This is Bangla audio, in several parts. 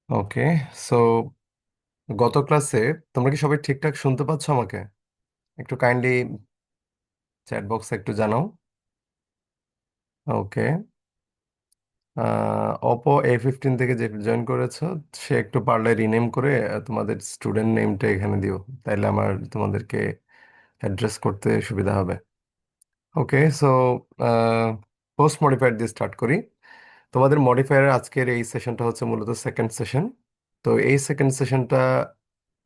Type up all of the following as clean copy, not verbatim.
ওকে। সো গত ক্লাসে তোমরা কি সবাই ঠিকঠাক শুনতে পাচ্ছ আমাকে? একটু কাইন্ডলি চ্যাট বক্সে একটু জানাও। ওকে। Oppo A15 থেকে যে জয়েন করেছো, সে একটু পারলে রিনেম করে তোমাদের স্টুডেন্ট নেমটা এখানে দিও, তাইলে আমার তোমাদেরকে অ্যাড্রেস করতে সুবিধা হবে। ওকে। সো পোস্ট মডিফায়ার দিয়ে স্টার্ট করি। তোমাদের মডিফায়ারের আজকের এই সেশনটা হচ্ছে মূলত সেকেন্ড সেশন। তো এই সেকেন্ড সেশনটা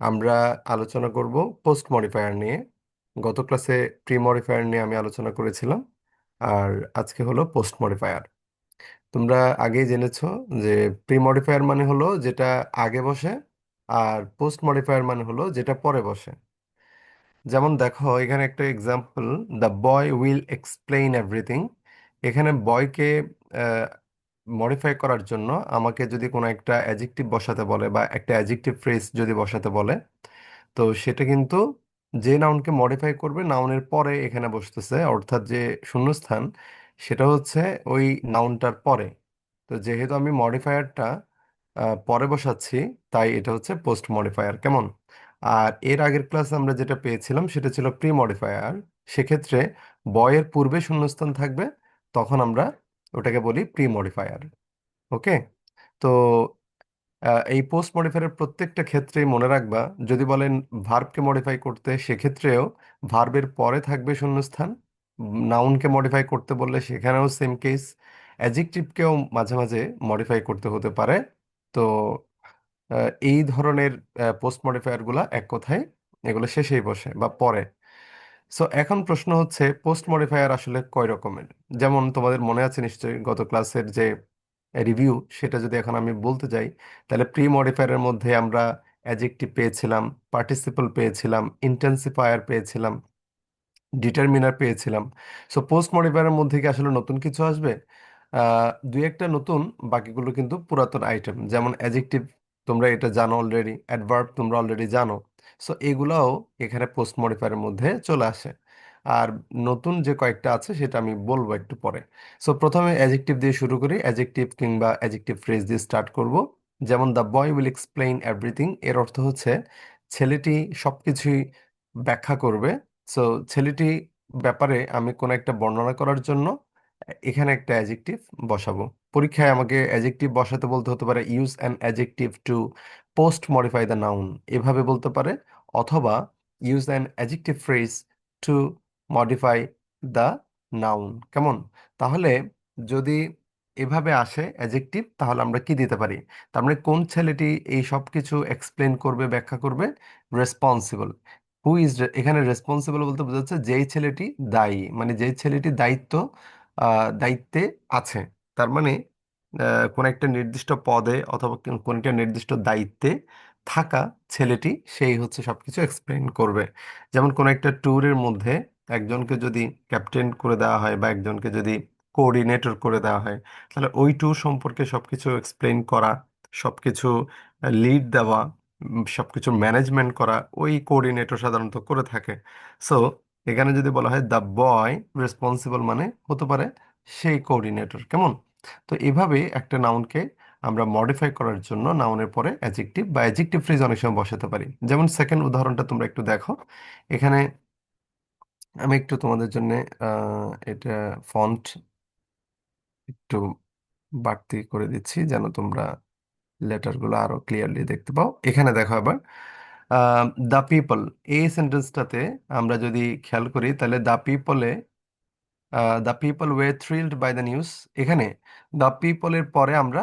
আমরা আলোচনা করব পোস্ট মডিফায়ার নিয়ে। গত ক্লাসে প্রি মডিফায়ার নিয়ে আমি আলোচনা করেছিলাম, আর আজকে হলো পোস্ট মডিফায়ার। তোমরা আগেই জেনেছো যে প্রি মডিফায়ার মানে হলো যেটা আগে বসে, আর পোস্ট মডিফায়ার মানে হলো যেটা পরে বসে। যেমন দেখো এখানে একটা example, the boy will explain everything. এখানে বয়কে মডিফাই করার জন্য আমাকে যদি কোনো একটা অ্যাডজেক্টিভ বসাতে বলে বা একটা অ্যাডজেক্টিভ ফ্রেজ যদি বসাতে বলে, তো সেটা কিন্তু যে নাউনকে মডিফাই করবে নাউনের পরে এখানে বসতেছে, অর্থাৎ যে শূন্যস্থান সেটা হচ্ছে ওই নাউনটার পরে। তো যেহেতু আমি মডিফায়ারটা পরে বসাচ্ছি, তাই এটা হচ্ছে পোস্ট মডিফায়ার। কেমন? আর এর আগের ক্লাসে আমরা যেটা পেয়েছিলাম সেটা ছিল প্রি মডিফায়ার। সেক্ষেত্রে বয়ের পূর্বে শূন্যস্থান থাকবে, তখন আমরা ওটাকে বলি প্রি মডিফায়ার। ওকে। তো এই পোস্ট মডিফায়ারের প্রত্যেকটা ক্ষেত্রেই মনে রাখবা, যদি বলেন ভার্বকে মডিফাই করতে, সেক্ষেত্রেও ভার্বের পরে থাকবে শূন্যস্থান। নাউনকে মডিফাই করতে বললে সেখানেও সেম কেস। অ্যাডজেক্টিভকেও মাঝে মাঝে মডিফাই করতে হতে পারে। তো এই ধরনের পোস্ট মডিফায়ারগুলা এক কথায় এগুলো শেষেই বসে বা পরে। সো এখন প্রশ্ন হচ্ছে পোস্ট মডিফায়ার আসলে কয় রকমের। যেমন তোমাদের মনে আছে নিশ্চয়ই গত ক্লাসের যে রিভিউ, সেটা যদি এখন আমি বলতে যাই, তাহলে প্রি মডিফায়ারের মধ্যে আমরা অ্যাডজেক্টিভ পেয়েছিলাম, পার্টিসিপল পেয়েছিলাম, ইন্টেন্সিফায়ার পেয়েছিলাম, ডিটারমিনার পেয়েছিলাম। সো পোস্ট মডিফায়ারের মধ্যে কি আসলে নতুন কিছু আসবে? দুই একটা নতুন, বাকিগুলো কিন্তু পুরাতন আইটেম। যেমন অ্যাডজেক্টিভ তোমরা এটা জানো অলরেডি, অ্যাডভার্ব তোমরা অলরেডি জানো। সো এগুলাও এখানে পোস্ট মডিফায়ারের মধ্যে চলে আসে। আর নতুন যে কয়েকটা আছে সেটা আমি বলবো একটু পরে। সো প্রথমে অ্যাডজেক্টিভ দিয়ে শুরু করি, অ্যাডজেক্টিভ কিংবা অ্যাডজেক্টিভ ফ্রেজ দিয়ে স্টার্ট করব। যেমন the boy will explain everything, এর অর্থ হচ্ছে ছেলেটি সবকিছুই ব্যাখ্যা করবে। সো ছেলেটি ব্যাপারে আমি কোনো একটা বর্ণনা করার জন্য এখানে একটা অ্যাডজেক্টিভ বসাবো। পরীক্ষায় আমাকে অ্যাডজেক্টিভ বসাতে বলতে হতে পারে use an adjective to post modify the noun, এভাবে বলতে পারে। অথবা use an adjective phrase to modify the noun. কেমন? তাহলে যদি এভাবে আসে অ্যাডজেক্টিভ, তাহলে আমরা কি দিতে পারি? তার মানে কোন ছেলেটি এই সব কিছু এক্সপ্লেন করবে, ব্যাখ্যা করবে? রেসপন্সিবল। হু ইজ, এখানে রেসপন্সিবল বলতে বোঝাচ্ছে যেই ছেলেটি দায়ী, মানে যেই ছেলেটি দায়িত্বে আছে। তার মানে কোন একটা নির্দিষ্ট পদে অথবা কোন একটা নির্দিষ্ট দায়িত্বে থাকা ছেলেটি, সেই হচ্ছে সবকিছু এক্সপ্লেন করবে। যেমন কোন একটা ট্যুরের মধ্যে একজনকে যদি ক্যাপ্টেন করে দেওয়া হয় বা একজনকে যদি কোঅর্ডিনেটর করে দেওয়া হয়, তাহলে ওই ট্যুর সম্পর্কে সবকিছু এক্সপ্লেন করা, সবকিছু লিড দেওয়া, সবকিছু ম্যানেজমেন্ট করা ওই কোঅর্ডিনেটর সাধারণত করে থাকে। সো এখানে যদি বলা হয় দ্য বয় রেসপন্সিবল, মানে হতে পারে সেই কোঅর্ডিনেটর। কেমন? তো এভাবে একটা নাউনকে আমরা মডিফাই করার জন্য নাউনের পরে অ্যাডজেক্টিভ বা অ্যাডজেক্টিভ ফ্রেজ অনেক সময় বসাতে পারি। যেমন সেকেন্ড উদাহরণটা তোমরা একটু দেখো। এখানে আমি একটু তোমাদের জন্য এটা ফন্ট একটু বাড়তি করে দিচ্ছি যেন তোমরা লেটারগুলো আরো ক্লিয়ারলি দেখতে পাও। এখানে দেখো আবার দ্য পিপল, এই সেন্টেন্সটাতে আমরা যদি খেয়াল করি, তাহলে the people were thrilled by the news. এখানে দ্য পিপলের পরে আমরা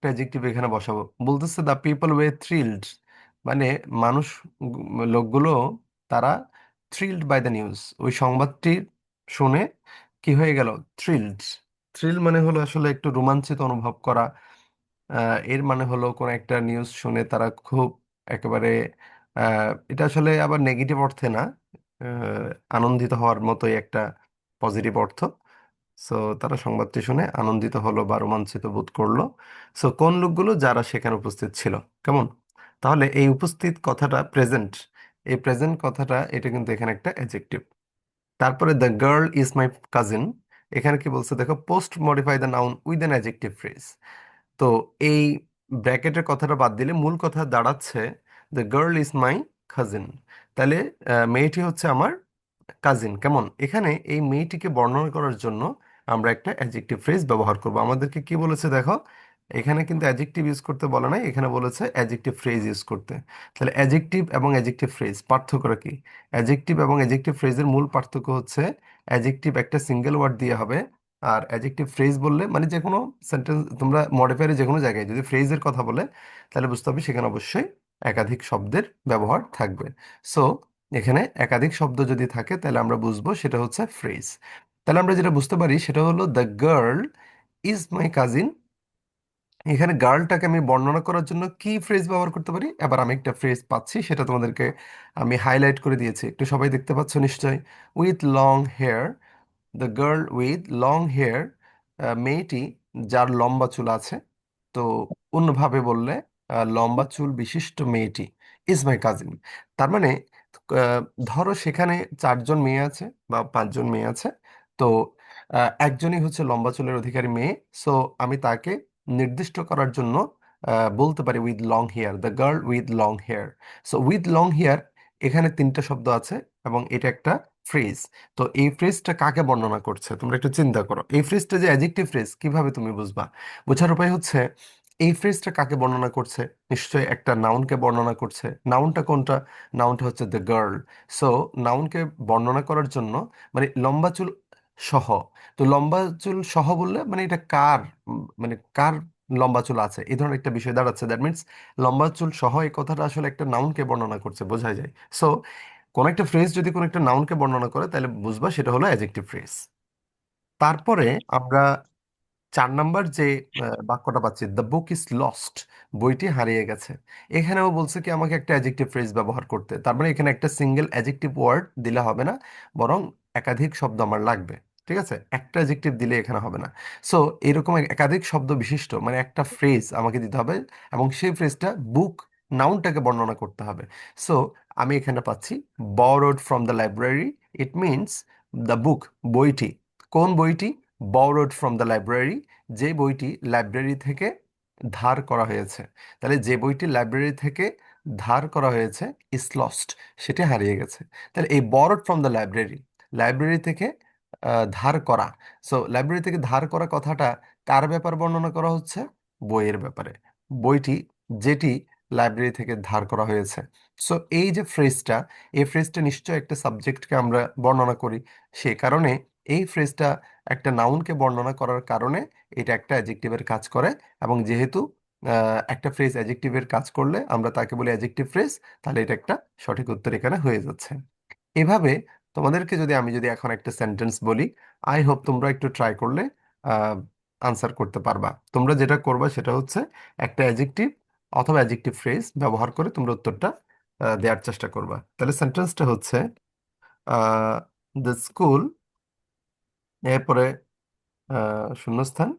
অ্যাডজেক্টিভ এখানে বসাবো। বলতেছে দ্য পিপল ওয়ে থ্রিলড, মানে মানুষ, লোকগুলো, তারা থ্রিলড বাই দ্য নিউজ, ওই সংবাদটি শুনে কি হয়ে গেল? থ্রিলড। থ্রিল মানে হলো আসলে একটু রোমাঞ্চিত অনুভব করা। এর মানে হলো কোন একটা নিউজ শুনে তারা খুব একেবারে, এটা আসলে আবার নেগেটিভ অর্থে না, আনন্দিত হওয়ার মতোই একটা পজিটিভ অর্থ। সো তারা সংবাদটি শুনে আনন্দিত হলো বা রোমাঞ্চিত বোধ করলো। সো কোন লোকগুলো? যারা সেখানে উপস্থিত ছিল। কেমন? তাহলে এই উপস্থিত কথাটা প্রেজেন্ট, এই প্রেজেন্ট কথাটা এটা কিন্তু এখানে একটা অ্যাডজেক্টিভ। তারপরে the girl is my cousin, এখানে কি বলছে দেখো, post modify the noun with an adjective phrase. তো এই ব্র্যাকেটের কথাটা বাদ দিলে মূল কথা দাঁড়াচ্ছে the girl is my cousin. তাহলে মেয়েটি হচ্ছে আমার কাজিন। কেমন, এখানে এই মেয়েটিকে বর্ণনা করার জন্য আমরা একটা অ্যাডজেক্টিভ ফ্রেজ ব্যবহার করব। আমাদেরকে কি বলেছে দেখো, এখানে কিন্তু অ্যাডজেক্টিভ ইউজ করতে বলে নাই, এখানে বলেছে অ্যাডজেক্টিভ ফ্রেজ ইউজ করতে। তাহলে অ্যাডজেক্টিভ এবং অ্যাডজেক্টিভ ফ্রেজ পার্থক্যটা কি? অ্যাডজেক্টিভ এবং অ্যাডজেক্টিভ ফ্রেজের মূল পার্থক্য হচ্ছে অ্যাডজেক্টিভ একটা সিঙ্গেল ওয়ার্ড দিয়ে হবে, আর অ্যাডজেক্টিভ ফ্রেজ বললে মানে যে কোনো সেন্টেন্স তোমরা মডিফায়ারে যে কোনো জায়গায় যদি ফ্রেজের কথা বলে তাহলে বুঝতে হবে সেখানে অবশ্যই একাধিক শব্দের ব্যবহার থাকবে। সো এখানে একাধিক শব্দ যদি থাকে তাহলে আমরা বুঝবো সেটা হচ্ছে ফ্রেজ। তাহলে আমরা যেটা বুঝতে পারি সেটা হলো the girl is my cousin. এখানে গার্লটাকে আমি বর্ণনা করার জন্য কি ফ্রেজ ব্যবহার করতে পারি? এবার আমি একটা ফ্রেজ পাচ্ছি, সেটা তোমাদেরকে আমি হাইলাইট করে দিয়েছি, একটু সবাই দেখতে পাচ্ছ নিশ্চয়ই। With long hair, the girl with long hair, মেয়েটি যার লম্বা চুল আছে। তো অন্যভাবে বললে লম্বা চুল বিশিষ্ট মেয়েটি ইজ মাই কাজিন। তার মানে আহ, ধরো সেখানে চারজন মেয়ে আছে বা পাঁচজন মেয়ে আছে। তো একজনই হচ্ছে লম্বা চুলের অধিকারী মেয়ে। সো আমি তাকে নির্দিষ্ট করার জন্য বলতে পারি with long hair, the girl with long hair. So with long hair, এখানে তিনটা শব্দ আছে এবং এটা একটা ফ্রেজ। তো এই ফ্রেজটা কাকে বর্ণনা করছে তোমরা একটু চিন্তা করো। এই ফ্রেজটা যে অ্যাডজেক্টিভ ফ্রেজ কিভাবে তুমি বুঝবা? বোঝার উপায় হচ্ছে এই ফ্রেজটা কাকে বর্ণনা করছে, নিশ্চয়ই একটা নাউনকে বর্ণনা করছে। নাউনটা কোনটা? নাউনটা হচ্ছে দ্য গার্ল। সো নাউনকে বর্ণনা করার জন্য মানে লম্বা চুল সহ। তো লম্বা চুল সহ বললে মানে এটা কার, মানে কার লম্বা চুল আছে এই ধরনের একটা বিষয় দাঁড়াচ্ছে। দ্যাট মিনস লম্বা চুল সহ এই কথাটা আসলে একটা নাউনকে বর্ণনা করছে, বোঝা যায়। সো কোন একটা ফ্রেজ যদি কোনো একটা নাউনকে বর্ণনা করে তাহলে বুঝবা সেটা হলো অ্যাডজেক্টিভ ফ্রেজ। তারপরে আমরা 4 নাম্বার যে বাক্যটা পাচ্ছি, দ্য বুক ইজ লস্ট, বইটি হারিয়ে গেছে। এখানেও বলছে কি আমাকে একটা অ্যাডজেক্টিভ ফ্রেজ ব্যবহার করতে। তার মানে এখানে একটা সিঙ্গেল অ্যাডজেক্টিভ ওয়ার্ড দিলে হবে না, বরং একাধিক শব্দ আমার লাগবে। ঠিক আছে, একটা অ্যাডজেক্টিভ দিলে এখানে হবে না। সো এরকম একাধিক শব্দ বিশিষ্ট মানে একটা ফ্রেজ আমাকে দিতে হবে, এবং সেই ফ্রেজটা বুক নাউনটাকে বর্ণনা করতে হবে। সো আমি এখানে পাচ্ছি borrowed from the library. It means the book, বইটি। কোন বইটি? borrowed ফ্রম দ্য লাইব্রেরি, যে বইটি লাইব্রেরি থেকে ধার করা হয়েছে। তাহলে যে বইটি লাইব্রেরি থেকে ধার করা হয়েছে ইজ লস্ট, সেটি হারিয়ে গেছে। তাহলে এই borrowed from the library, library থেকে ধার করা। সো লাইব্রেরি থেকে ধার করা কথাটা কার ব্যাপার বর্ণনা করা হচ্ছে? বইয়ের ব্যাপারে। বইটি যেটি লাইব্রেরি থেকে ধার করা হয়েছে। সো এই যে ফ্রেজটা, এই ফ্রেজটা নিশ্চয় একটা সাবজেক্টকে আমরা বর্ণনা করি। সে কারণে এই ফ্রেজটা একটা নাউনকে বর্ণনা করার কারণে এটা একটা অ্যাডজেক্টিভের কাজ করে। এবং যেহেতু একটা ফ্রেজ অ্যাডজেক্টিভের কাজ করলে আমরা তাকে বলি অ্যাডজেক্টিভ ফ্রেজ, তাহলে এটা একটা সঠিক উত্তর এখানে হয়ে যাচ্ছে। এভাবে তোমাদেরকে যদি আমি যদি এখন একটা সেন্টেন্স বলি, আই হোপ তোমরা একটু ট্রাই করলে আনসার করতে পারবা। তোমরা যেটা করবা সেটা হচ্ছে একটা অ্যাডজেক্টিভ অথবা অ্যাডজেক্টিভ ফ্রেজ ব্যবহার করে তোমরা উত্তরটা দেওয়ার চেষ্টা করবা। তাহলে সেন্টেন্সটা হচ্ছে দ্য স্কুল, এরপরে শূন্যস্থান,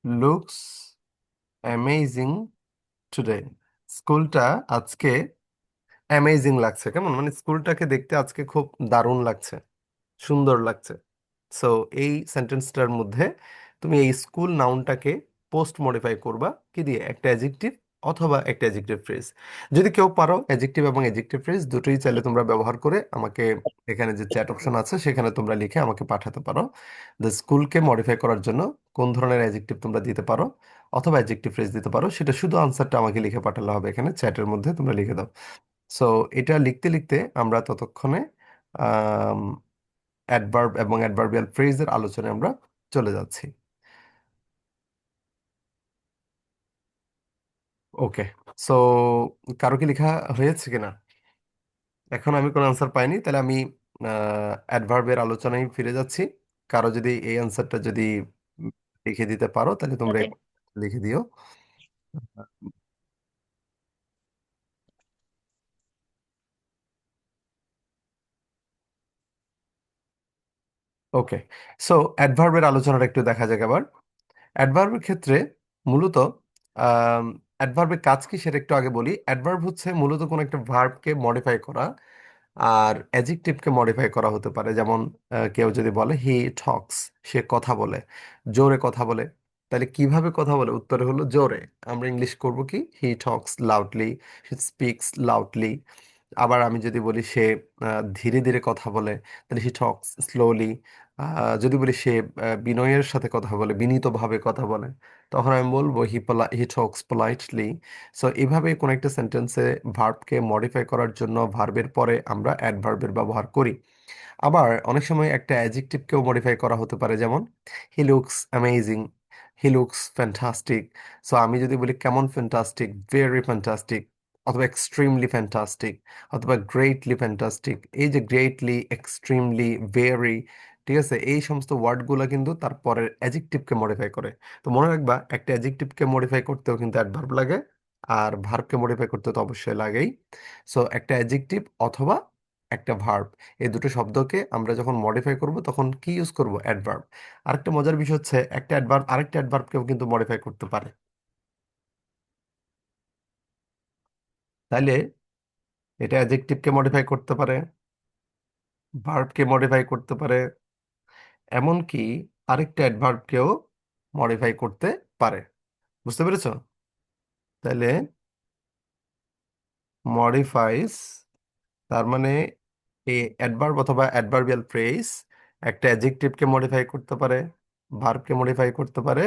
লুকস অ্যামেজিং টুডে। স্কুলটা আজকে অ্যামেজিং লাগছে। কেমন, মানে স্কুলটাকে দেখতে আজকে খুব দারুণ লাগছে, সুন্দর লাগছে। সো এই সেন্টেন্সটার মধ্যে তুমি এই স্কুল নাউনটাকে পোস্ট মডিফাই করবা কি দিয়ে? একটা অ্যাডজেক্টিভ অথবা একটা অ্যাডজেক্টিভ ফ্রেজ। যদি কেউ পারো অ্যাডজেক্টিভ এবং অ্যাডজেক্টিভ ফ্রেজ দুটোই চাইলে তোমরা ব্যবহার করে আমাকে এখানে যে চ্যাট অপশন আছে সেখানে তোমরা লিখে আমাকে পাঠাতে পারো। দ্য স্কুলকে মডিফাই করার জন্য কোন ধরনের অ্যাডজেক্টিভ তোমরা দিতে পারো অথবা অ্যাডজেক্টিভ ফ্রেজ দিতে পারো, সেটা শুধু আনসারটা আমাকে লিখে পাঠালে হবে, এখানে চ্যাটের মধ্যে তোমরা লিখে দাও। সো এটা লিখতে লিখতে আমরা ততক্ষণে অ্যাডভার্ব এবং অ্যাডভার্বিয়াল ফ্রেজের আলোচনায় আমরা চলে যাচ্ছি। ওকে, সো কারো কি লেখা হয়েছে কিনা? এখন আমি কোনো আনসার পাইনি, তাহলে আমি অ্যাডভার্বের আলোচনায় ফিরে যাচ্ছি। কারো যদি এই আনসারটা যদি উম, লিখে দিতে পারো তাহলে তোমরা লিখে দিও। ওকে, সো অ্যাডভার্বের আলোচনাটা একটু দেখা যাক আবার। অ্যাডভার্বের ক্ষেত্রে মূলত অ্যাডভার্বের কাজ কি সেটা একটু আগে বলি। অ্যাডভার্ব হচ্ছে মূলত কোনো একটা ভার্বকে মডিফাই করা, আর অ্যাডজেক্টিভকে মডিফাই করা হতে পারে। যেমন কেউ যদি বলে হি টক্স, সে কথা বলে, জোরে কথা বলে, তাহলে কিভাবে কথা বলে? উত্তরে হলো জোরে। আমরা ইংলিশ করব কি, হি টক্স লাউডলি, হি স্পিক্স লাউডলি। আবার আমি যদি বলি সে ধীরে ধীরে কথা বলে, তাহলে হি টক্স স্লোলি। যদি বলি সে বিনয়ের সাথে কথা বলে, বিনীতভাবে কথা বলে, তখন আমি বলবো হি টক্স পোলাইটলি। সো এইভাবে কোন একটা সেন্টেন্সে ভার্বকে মডিফাই করার জন্য ভার্বের পরে আমরা অ্যাডভার্বের ব্যবহার করি। আবার অনেক সময় একটা অ্যাডজেক্টিভকেও মডিফাই করা হতে পারে, যেমন he looks amazing, he looks fantastic. So আমি যদি বলি কেমন ফ্যান্টাস্টিক, ভেরি ফ্যান্টাস্টিক, অথবা এক্সট্রিমলি ফ্যান্টাস্টিক, অথবা গ্রেটলি ফ্যান্টাস্টিক। এই যে গ্রেটলি, এক্সট্রিমলি, ভেরি, ঠিক আছে, এই সমস্ত ওয়ার্ডগুলো কিন্তু তারপরের অ্যাডজেক্টিভকে মডিফাই করে। তো মনে রাখবা, একটা অ্যাডজেক্টিভকে মডিফাই করতেও কিন্তু অ্যাডভার্ব লাগে, আর ভার্বকে মডিফাই করতে তো অবশ্যই লাগেই। সো একটা অ্যাডজেক্টিভ অথবা একটা ভার্ব, এই দুটো শব্দকে আমরা যখন মডিফাই করব তখন কি ইউজ করব? অ্যাডভার্ব। আরেকটা মজার বিষয় হচ্ছে, একটা অ্যাডভার্ব আরেকটা অ্যাডভার্বকেও কিন্তু মডিফাই করতে পারে। তাইলে এটা অ্যাডজেক্টিভকে মডিফাই করতে পারে, ভার্বকে মডিফাই করতে পারে, এমনকি আরেকটা অ্যাডভার্বকেও মডিফাই করতে পারে। বুঝতে পেরেছো? তাহলে মডিফাইস, তার মানে এই অ্যাডভার্ব অথবা অ্যাডভার্বিয়াল ফ্রেজ একটা অ্যাডজেক্টিভকে মডিফাই করতে পারে, ভার্বকে মডিফাই করতে পারে,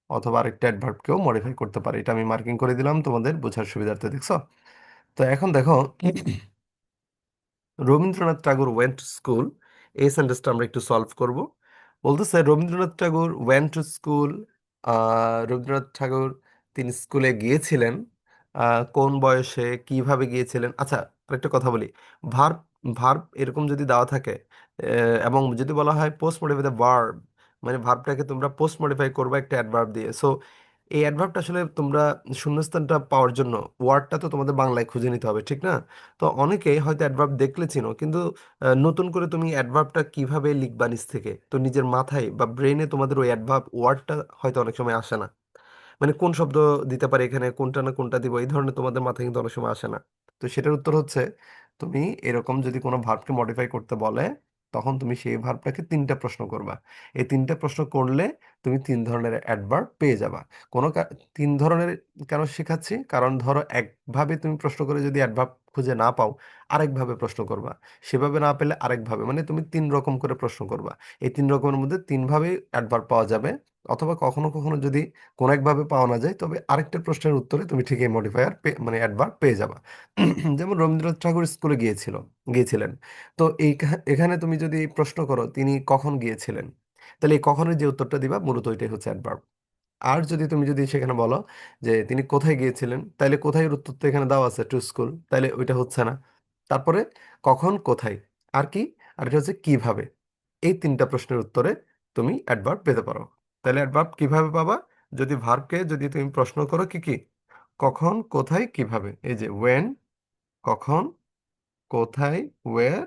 অথবা আরেকটা অ্যাডভার্বকেও মডিফাই করতে পারে। এটা আমি মার্কিং করে দিলাম তোমাদের বোঝার সুবিধার্থে, দেখছো? তো এখন দেখো, রবীন্দ্রনাথ ঠাকুর ওয়েন্ট টু স্কুল, এই সেন্টেন্সটা আমরা একটু সলভ করব। বলতেছে রবীন্দ্রনাথ ঠাকুর ওয়েন্ট টু স্কুল। রবীন্দ্রনাথ ঠাকুর তিনি স্কুলে গিয়েছিলেন। কোন বয়সে, কিভাবে গিয়েছিলেন? আচ্ছা, আরেকটা কথা বলি। ভার্ব, ভার্ব এরকম যদি দেওয়া থাকে, এবং যদি বলা হয় পোস্ট মডিফাই দ্য ভার্ব, মানে ভার্বটাকে তোমরা পোস্ট মডিফাই করবে একটা অ্যাডভার্ব দিয়ে। সো এই অ্যাডভার্বটা আসলে তোমরা শূন্যস্থানটা পাওয়ার জন্য ওয়ার্ডটা তো তোমাদের বাংলায় খুঁজে নিতে হবে, ঠিক না? তো অনেকে হয়তো অ্যাডভার্ব দেখলে চিনো, কিন্তু নতুন করে তুমি অ্যাডভার্বটা কিভাবে লিখবা নিজ থেকে, তো নিজের মাথায় বা ব্রেনে তোমাদের ওই অ্যাডভার্ব ওয়ার্ডটা হয়তো অনেক সময় আসে না। মানে কোন শব্দ দিতে পারে এখানে, কোনটা না কোনটা দিব, এই ধরনের তোমাদের মাথায় কিন্তু অনেক সময় আসে না। তো সেটার উত্তর হচ্ছে, তুমি এরকম যদি কোনো ভার্বকে মডিফাই করতে বলে, তখন তুমি সেই ভার্বটাকে তিনটা প্রশ্ন করবা। এই তিনটা প্রশ্ন করলে তুমি তিন ধরনের অ্যাডভার্ব পেয়ে যাবা। তিন ধরনের কেন শেখাচ্ছি? কারণ ধরো একভাবে তুমি প্রশ্ন করে যদি অ্যাডভার্ব খুঁজে না পাও, আরেকভাবে প্রশ্ন করবা। সেভাবে না পেলে আরেকভাবে, মানে তুমি তিন রকম করে প্রশ্ন করবা। এই তিন রকমের মধ্যে তিনভাবে অ্যাডভার্ব পাওয়া যাবে। অথবা কখনো কখনো যদি কোনো একভাবে পাওয়া না যায়, তবে আরেকটা প্রশ্নের উত্তরে তুমি ঠিক এই মডিফায়ার মানে অ্যাডভার্ব পেয়ে যাবা। যেমন রবীন্দ্রনাথ ঠাকুর স্কুলে গিয়েছিলেন। তো এখানে তুমি যদি প্রশ্ন করো তিনি কখন গিয়েছিলেন, তাহলে এই কখনের যে উত্তরটা দিবা মূলত ওইটাই হচ্ছে অ্যাডভার্ব। আর যদি সেখানে বলো যে তিনি কোথায় গিয়েছিলেন, তাহলে কোথায় এর উত্তর তো এখানে দেওয়া আছে, টু স্কুল, তাহলে ওইটা হচ্ছে না। তারপরে কখন, কোথায়, আর কি, আর এটা হচ্ছে কিভাবে। এই তিনটা প্রশ্নের উত্তরে তুমি অ্যাডভার্ব পেতে পারো। তাহলে অ্যাডভার্ব কিভাবে পাবা? যদি ভার্বকে যদি তুমি প্রশ্ন করো কি কি, কখন, কোথায়, কিভাবে, এই যে ওয়েন, কখন, কোথায়, ওয়্যার,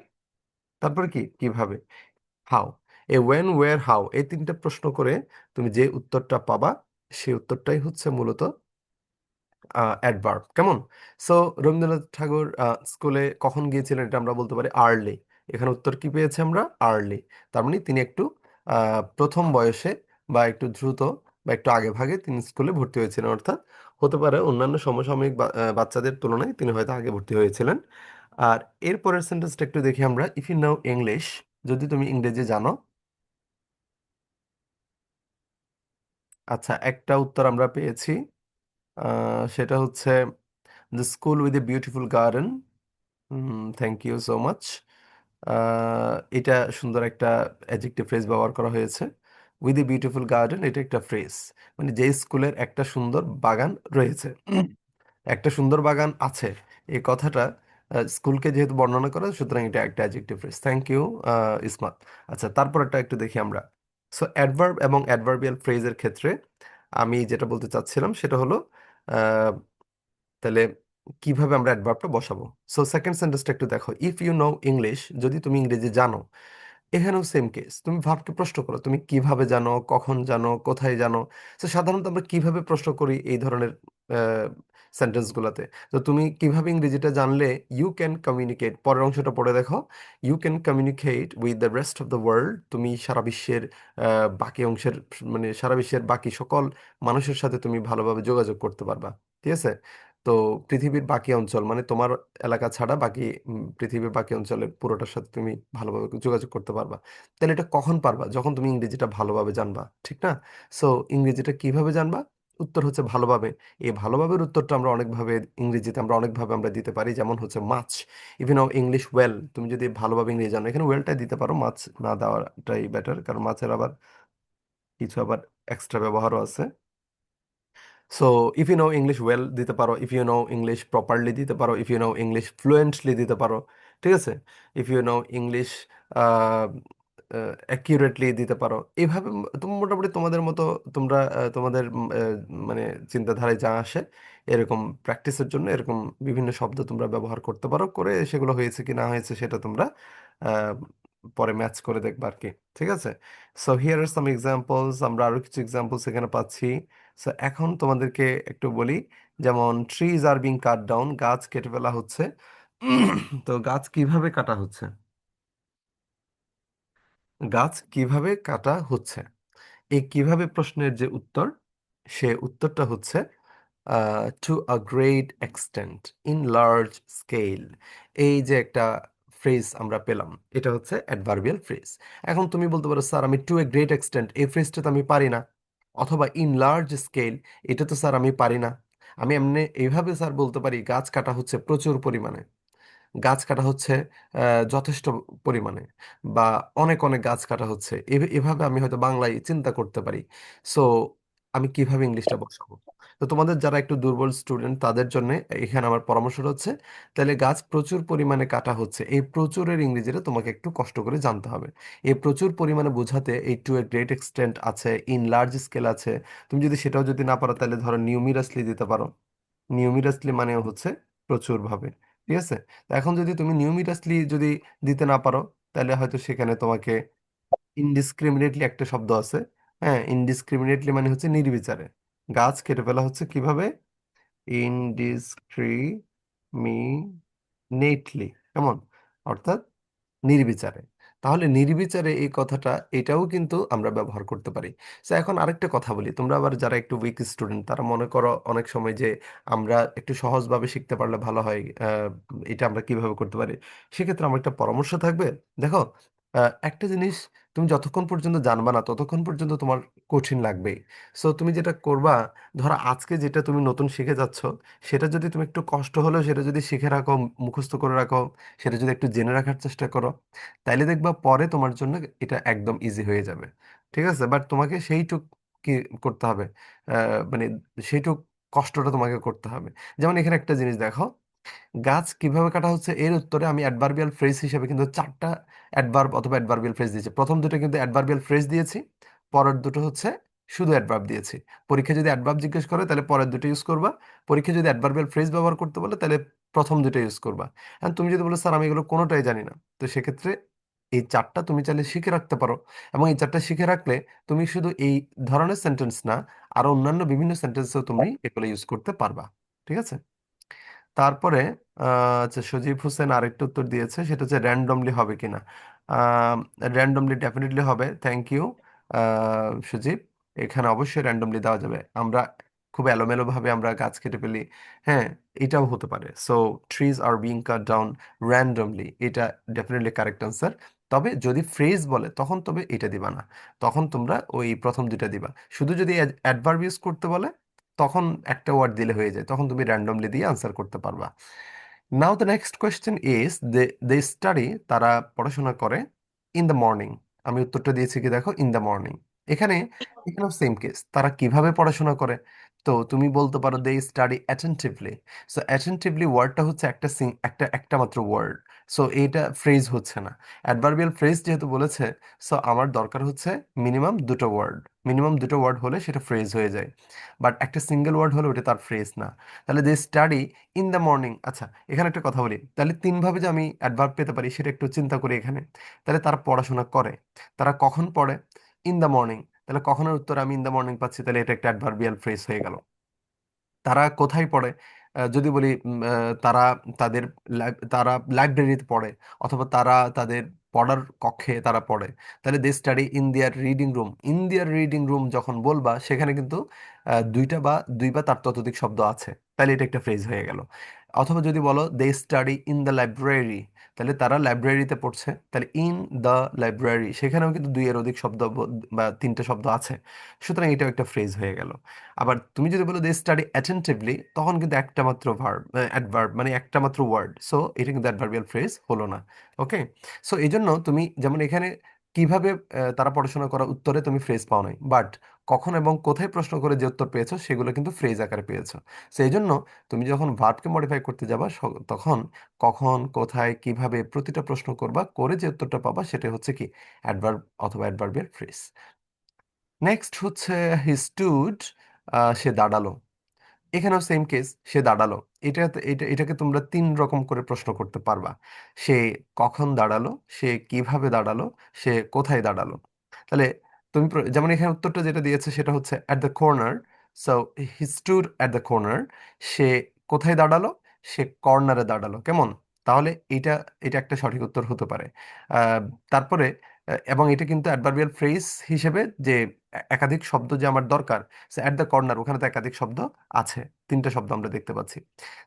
তারপরে কি, কিভাবে, হাউ। এই ওয়েন, ওয়্যার, হাউ, এই তিনটা প্রশ্ন করে তুমি যে উত্তরটা পাবা, সেই উত্তরটাই হচ্ছে মূলত অ্যাডভার্ব। কেমন? সো রবীন্দ্রনাথ ঠাকুর স্কুলে কখন গিয়েছিলেন, এটা আমরা বলতে পারি আর্লি। এখানে উত্তর কি পেয়েছি আমরা? আর্লি। তার মানে তিনি একটু প্রথম বয়সে, বা একটু দ্রুত, বা একটু আগে ভাগে তিনি স্কুলে ভর্তি হয়েছিলেন। অর্থাৎ হতে পারে অন্যান্য সমসাময়িক বাচ্চাদের তুলনায় তিনি হয়তো আগে ভর্তি হয়েছিলেন। আর এরপরের সেন্টেন্সটা একটু দেখি আমরা। ইফ ইউ নাও ইংলিশ, যদি তুমি ইংরেজি জানো। আচ্ছা, একটা উত্তর আমরা পেয়েছি। সেটা হচ্ছে the school with a beautiful garden. Thank you so much. এটা সুন্দর একটা অ্যাডজেক্টিভ ফ্রেজ ব্যবহার করা হয়েছে। উইথ এ বিউটিফুল গার্ডেন, এটা একটা ফ্রেজ, মানে যে স্কুলের একটা সুন্দর বাগান রয়েছে, একটা সুন্দর বাগান আছে, এই কথাটা স্কুলকে যেহেতু বর্ণনা করে, সুতরাং এটা একটা adjective phrase. Thank you Ismat. আচ্ছা, তারপরটা একটু দেখি আমরা। সো অ্যাডভার্ব এবং অ্যাডভার্বিয়াল ফ্রেজের ক্ষেত্রে আমি যেটা বলতে চাচ্ছিলাম সেটা হলো, তাহলে কিভাবে আমরা অ্যাডভার্বটা বসাবো। সো সেকেন্ড সেন্টেন্সটা একটু দেখো। ইফ ইউ নো ইংলিশ, যদি তুমি ইংরেজি জানো। এখানেও সেম কেস, তুমি ভার্বকে প্রশ্ন করো, তুমি কিভাবে জানো, কখন জানো, কোথায় জানো। তো সাধারণত আমরা কিভাবে প্রশ্ন করি এই ধরনের সেন্টেন্সগুলোতে। তো তুমি কিভাবে ইংরেজিটা জানলে? ইউ ক্যান কমিউনিকেট, পরের অংশটা পড়ে দেখো। You can communicate with the rest of the world, তুমি সারা বিশ্বের বাকি অংশের, মানে সারা বিশ্বের বাকি সকল মানুষের সাথে তুমি ভালোভাবে যোগাযোগ করতে পারবা। ঠিক আছে? তো পৃথিবীর বাকি অঞ্চল মানে তোমার এলাকা ছাড়া বাকি পৃথিবীর বাকি অঞ্চলের পুরোটার সাথে তুমি ভালোভাবে যোগাযোগ করতে পারবা। তাহলে এটা কখন পারবা? যখন তুমি ইংরেজিটা ভালোভাবে জানবা, ঠিক না? সো ইংরেজিটা কিভাবে জানবা? উত্তর হচ্ছে ভালোভাবে। এই ভালোভাবের উত্তরটা আমরা অনেকভাবে, ইংরেজিতে আমরা অনেকভাবে আমরা দিতে পারি, যেমন হচ্ছে মাছ। ইভেন ইংলিশ ওয়েল, তুমি যদি ভালোভাবে ইংরেজি জানো, এখানে ওয়েলটাই দিতে পারো, মাছ না দেওয়াটাই বেটার, কারণ মাছের আবার কিছু আবার এক্সট্রা ব্যবহারও আছে। So if you know English well দিতে পারো, if you know English properly দিতে পারো, if you know English fluently দিতে পারো। ঠিক আছে? If you know English accurately দিতে পারো। এইভাবে তুমি মোটামুটি তোমাদের মতো, তোমরা তোমাদের মানে চিন্তাধারায় যা আসে এরকম প্র্যাকটিসের জন্য এরকম বিভিন্ন শব্দ তোমরা ব্যবহার করতে পারো, করে সেগুলো হয়েছে কি না হয়েছে সেটা তোমরা আহ, পরে ম্যাচ করে দেখবা আর কি। ঠিক আছে? So here are some examples, আমরা আরো কিছু এক্সাম্পলস এখানে পাচ্ছি। সো এখন তোমাদেরকে একটু বলি, যেমন trees are being cut down, গাছ কেটে ফেলা হচ্ছে। তো গাছ কিভাবে কাটা হচ্ছে? গাছ কিভাবে কাটা হচ্ছে, এই কিভাবে প্রশ্নের যে উত্তর, সে উত্তরটা হচ্ছে to a great extent, in large scale. এই যে একটা ফ্রেজ আমরা পেলাম, এটা হচ্ছে অ্যাডভার্বিয়াল ফ্রেজ। এখন তুমি বলতে পারো, স্যার আমি টু এ গ্রেট এক্সটেন্ট এই ফ্রেজটা তো আমি পারি না, অথবা ইন লার্জ স্কেল এটা তো স্যার আমি পারি না। আমি এমনি এইভাবে স্যার বলতে পারি, গাছ কাটা হচ্ছে প্রচুর পরিমাণে, গাছ কাটা হচ্ছে যথেষ্ট পরিমাণে, বা অনেক অনেক গাছ কাটা হচ্ছে। এভাবে আমি হয়তো বাংলায় চিন্তা করতে পারি। সো আমি কিভাবে ইংলিশটা বসাবো? তো তোমাদের যারা একটু দুর্বল স্টুডেন্ট তাদের জন্য এখানে আমার পরামর্শ হচ্ছে, তাহলে গাছ প্রচুর পরিমাণে কাটা হচ্ছে, এই প্রচুরের ইংরেজিটা তোমাকে একটু কষ্ট করে জানতে হবে। এই প্রচুর পরিমাণে বোঝাতে এই টু এ গ্রেট এক্সটেন্ট আছে, ইন লার্জ স্কেল আছে। তুমি যদি সেটাও যদি না পারো, তাহলে ধরো নিউমিরাসলি দিতে পারো। নিউমিরাসলি মানে হচ্ছে প্রচুর ভাবে। ঠিক আছে? তো এখন যদি তুমি নিউমিরাসলি যদি দিতে না পারো, তাহলে হয়তো সেখানে তোমাকে ইনডিসক্রিমিনেটলি একটা শব্দ আছে। হ্যাঁ, ইনডিসক্রিমিনেটলি মানে হচ্ছে নির্বিচারে। গাছ কেটে ফেলা হচ্ছে কিভাবে? ইনডিসক্রিমিনেটলি, কেমন? অর্থাৎ নির্বিচারে। তাহলে নির্বিচারে এই কথাটা, এটাও কিন্তু আমরা ব্যবহার করতে পারি। তো এখন আরেকটা কথা বলি, তোমরা আবার যারা একটু উইক স্টুডেন্ট তারা মনে করো অনেক সময় যে আমরা একটু সহজভাবে শিখতে পারলে ভালো হয়, এটা আমরা কিভাবে করতে পারি? সেক্ষেত্রে আমার একটা পরামর্শ থাকবে। দেখো, একটা জিনিস তুমি যতক্ষণ পর্যন্ত জানবা না ততক্ষণ পর্যন্ত তোমার কঠিন লাগবেই। সো তুমি যেটা করবা, ধরো আজকে যেটা তুমি নতুন শিখে যাচ্ছ, সেটা যদি তুমি একটু কষ্ট হলেও সেটা যদি শিখে রাখো, মুখস্থ করে রাখো, সেটা যদি একটু জেনে রাখার চেষ্টা করো, তাইলে দেখবা পরে তোমার জন্য এটা একদম ইজি হয়ে যাবে। ঠিক আছে? বাট তোমাকে সেইটুক কি করতে হবে, মানে সেইটুক কষ্টটা তোমাকে করতে হবে। যেমন এখানে একটা জিনিস দেখো, গাছ কিভাবে কাটা হচ্ছে এর উত্তরে আমি অ্যাডভার্বিয়াল ফ্রেজ হিসেবে কিন্তু চারটা অ্যাডভার্ব অথবা অ্যাডভার্বিয়াল ফ্রেজ দিয়েছি। প্রথম দুটো কিন্তু অ্যাডভার্বিয়াল ফ্রেজ দিয়েছি, পরের দুটো হচ্ছে শুধু অ্যাডভার্ব দিয়েছি। পরীক্ষা যদি অ্যাডভার্ব জিজ্ঞেস করে তাহলে পরের দুটো ইউজ করবা, পরীক্ষা যদি অ্যাডভার্বিয়াল ফ্রেজ ব্যবহার করতে বলে তাহলে প্রথম দুটো ইউজ করবা। আর তুমি যদি বলো স্যার আমি এগুলো কোনোটাই জানি না, তো সেক্ষেত্রে এই চারটা তুমি চাইলে শিখে রাখতে পারো। এবং এই চারটা শিখে রাখলে তুমি শুধু এই ধরনের সেন্টেন্স না, আরো অন্যান্য বিভিন্ন সেন্টেন্সেও তুমি এগুলো ইউজ করতে পারবা। ঠিক আছে? তারপরে আচ্ছা, সজীব হোসেন আরেকটা উত্তর দিয়েছে, সেটা হচ্ছে র্যান্ডমলি হবে কিনা। র্যান্ডমলি ডেফিনেটলি হবে, থ্যাংক ইউ সজীব। এখানে অবশ্যই র্যান্ডমলি দেওয়া যাবে। আমরা খুব এলোমেলো ভাবে আমরা গাছ কেটে ফেলি, হ্যাঁ, এটাও হতে পারে। So trees are being cut down randomly, এটা ডেফিনেটলি কারেক্ট আনসার। তবে যদি ফ্রেজ বলে তখন তবে এটা দিবা না, তখন তোমরা ওই প্রথম দুইটা দিবা। শুধু যদি অ্যাডভার্ব ইউজ করতে বলে তখন একটা ওয়ার্ড দিলে হয়ে যায়, তখন তুমি র্যান্ডমলি দিয়ে আনসার করতে পারবা। Now the next question is, they they study, তারা পড়াশোনা করে, ইন দ্য মর্নিং। আমি উত্তরটা দিয়েছি কি দেখো, ইন দ্য মর্নিং। এখানে এখানেও সেম কেস, তারা কিভাবে পড়াশোনা করে? তো তুমি বলতে পারো they study attentively. So attentively ওয়ার্ডটা হচ্ছে একটা মাত্র ওয়ার্ড। সো এইটা ফ্রেজ হচ্ছে না। অ্যাডভার্বিয়াল ফ্রেজ যেহেতু বলেছে, সো আমার দরকার হচ্ছে মিনিমাম দুটো ওয়ার্ড। মিনিমাম দুটো ওয়ার্ড হলে সেটা ফ্রেজ হয়ে যায়, বাট একটা সিঙ্গেল ওয়ার্ড হলে ওটা তার ফ্রেজ না। তাহলে they study in the morning. আচ্ছা, এখানে একটা কথা বলি, তাহলে তিনভাবে যে আমি অ্যাডভার্ব পেতে পারি সেটা একটু চিন্তা করি এখানে। তাহলে তারা পড়াশোনা করে, তারা কখন পড়ে? In the morning. তাহলে কখনের উত্তর আমি ইন দ্য মর্নিং পাচ্ছি, তাহলে এটা একটা অ্যাডভার্বিয়াল ফ্রেজ হয়ে গেল। তারা কোথায় পড়ে? যদি বলি তারা তাদের তারা লাইব্রেরিতে পড়ে, অথবা তারা তাদের পড়ার কক্ষে তারা পড়ে, তাহলে they study in their reading room. In their reading room যখন বলবা, সেখানে কিন্তু দুই বা তার ততোধিক শব্দ আছে, তাহলে এটা একটা ফ্রেজ হয়ে গেল। অথবা যদি বলো they study in the library, তাহলে তারা লাইব্রেরিতে পড়ছে, তাহলে ইন দ্য লাইব্রেরি সেখানেও কিন্তু দুইয়ের অধিক শব্দ বা তিনটে শব্দ আছে, সুতরাং এটাও একটা ফ্রেজ হয়ে গেল। আবার তুমি যদি বলো দে স্টাডি অ্যাটেন্টিভলি, তখন কিন্তু একটা মাত্র ভার্ব, অ্যাডভার্ব, মানে একটা মাত্র ওয়ার্ড, সো এটা কিন্তু অ্যাডভার্বিয়াল ফ্রেজ হলো না। ওকে, সো এই জন্য তুমি যেমন এখানে কিভাবে তারা পড়াশোনা করা উত্তরে তুমি ফ্রেজ পাও নাই, বাট কখন এবং কোথায় প্রশ্ন করে যে উত্তর পেয়েছো সেগুলো কিন্তু ফ্রেজ আকারে পেয়েছো। সো এই জন্য তুমি যখন ভার্বকে মডিফাই করতে যাবা, তখন কখন, কোথায়, কিভাবে প্রতিটা প্রশ্ন করবা, করে যে উত্তরটা পাবা সেটা হচ্ছে কি অ্যাডভার্ব অথবা অ্যাডভার্বিয়াল ফ্রেজ। নেক্সট হচ্ছে হি স্টুড, সে দাঁড়ালো। এখানেও সেম কেস, সে দাঁড়ালো। এটাকে তোমরা তিন রকম করে প্রশ্ন করতে পারবা। সে কখন দাঁড়ালো, সে কিভাবে দাঁড়ালো, সে কোথায় দাঁড়ালো। তাহলে তুমি যেমন এখানে উত্তরটা যেটা দিয়েছে সেটা হচ্ছে at the corner. So he stood at the corner. সে কোথায় দাঁড়ালো, সে কর্নারে দাঁড়ালো। কেমন? তাহলে এটা এটা একটা সঠিক উত্তর হতে পারে। আহ, তারপরে এবং এটা কিন্তু অ্যাডভার্বিয়াল ফ্রেজ হিসেবে যে একাধিক শব্দ যে আমার দরকার, অ্যাট দ্য কর্নার ওখানে তো একাধিক শব্দ আছে, তিনটা শব্দ আমরা দেখতে পাচ্ছি।